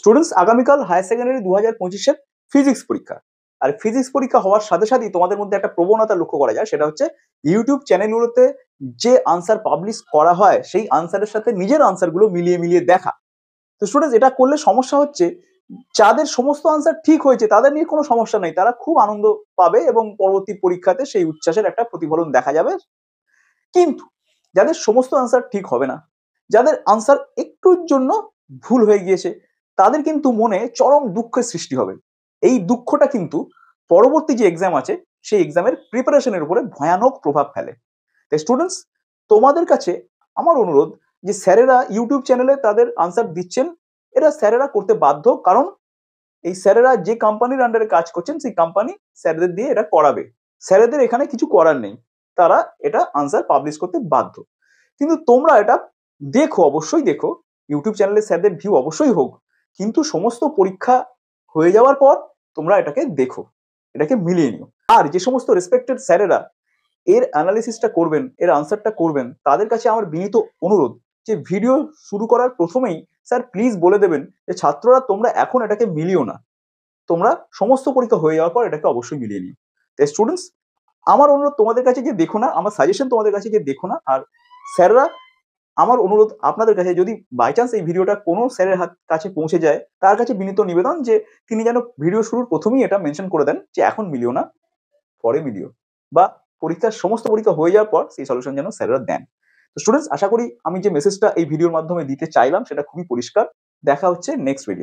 Students আগামীকাল higher secondary 2025-এর physics পরীক্ষা। আর physics পরীক্ষা হওয়ার সাথে সাথেই তোমাদের মধ্যে একটা প্রবণতা লক্ষ্য করা যায়, সেটা হচ্ছে ইউটিউব চ্যানেলগুলোতে যে আনসার পাবলিশ করা হয় সেই আনসারের সাথে নিজের আনসারগুলো মিলিয়ে মিলিয়ে দেখা। তো স্টুডেন্টস এটা করলে সমস্যা হচ্ছে, যাদের সমস্ত আনসার ঠিক হয়েছে তাদের নিয়ে কোনো সমস্যা নেই, তারা খুব আনন্দ পাবে এবং পরবর্তী পরীক্ষাতে সেই উচ্ছ্বাসের একটা প্রতিফলন দেখা যাবে। কিন্তু যাদের সমস্ত আনসার ঠিক হবে না, যাদের আনসার একটুর জন্য ভুল হয়ে গিয়েছে, তাদের কিন্তু মনে চরম দুঃখের সৃষ্টি হবে। এই দুঃখটা কিন্তু পরবর্তী যে এক্সাম আছে সেই এক্সামের প্রিপারেশনের উপরে ভয়ানক প্রভাব ফেলে। তাই স্টুডেন্টস, তোমাদের কাছে আমার অনুরোধ যে স্যারেরা ইউটিউব চ্যানেলে তাদের আনসার দিচ্ছেন, এরা স্যারেরা করতে বাধ্য, কারণ এই স্যারেরা যে কোম্পানির আন্ডারে কাজ করছেন সেই কোম্পানি স্যারদের দিয়ে এটা করাবে। স্যারেদের এখানে কিছু করার নেই, তারা এটা আনসার পাবলিশ করতে বাধ্য। কিন্তু তোমরা এটা দেখো, অবশ্যই দেখো, ইউটিউব চ্যানেলে স্যারদের ভিউ অবশ্যই হোক, কিন্তু সমস্ত পরীক্ষা হয়ে যাওয়ার পর তোমরা এটাকে দেখো, এটাকে মিলিয়ে নিও। আর যে সমস্ত রেসপেক্টেড স্যারেরা এর অ্যানালিসিসটা করবেন, এর আনসারটা করবেন, তাদের কাছে আমার বিনীত অনুরোধ যে ভিডিও শুরু করার প্রথমেই স্যার প্লিজ বলে দেবেন যে ছাত্ররা তোমরা এখন এটাকে মিলিও না, তোমরা সমস্ত পরীক্ষা হয়ে যাওয়ার পর এটাকে অবশ্যই মিলিয়ে নিও। তাই স্টুডেন্টস, আমার অনুরোধ তোমাদের কাছে যে দেখো না, আমার সাজেশন তোমাদের কাছে যে দেখো না। আর স্যাররা, আমার অনুরোধ আপনাদের কাছে, যদি বাই চান্স এই ভিডিওটা কোনো স্যারের কাছে পৌঁছে যায়, তার কাছে বিনীত নিবেদন যে তিনি যেন ভিডিও শুরুর প্রথমেই এটা মেনশন করে দেন যে এখন মিলিও না, পরে মিলিও, বা পরীক্ষার সমস্ত পরীক্ষা হয়ে যাওয়ার পর সেই সলিউশন যেন স্যাররা দেন। তো স্টুডেন্টস, আশা করি আমি যে মেসেজটা এই ভিডিওর মাধ্যমে দিতে চাইলাম সেটা খুবই পরিষ্কার। দেখা হচ্ছে নেক্সট ভিডিও।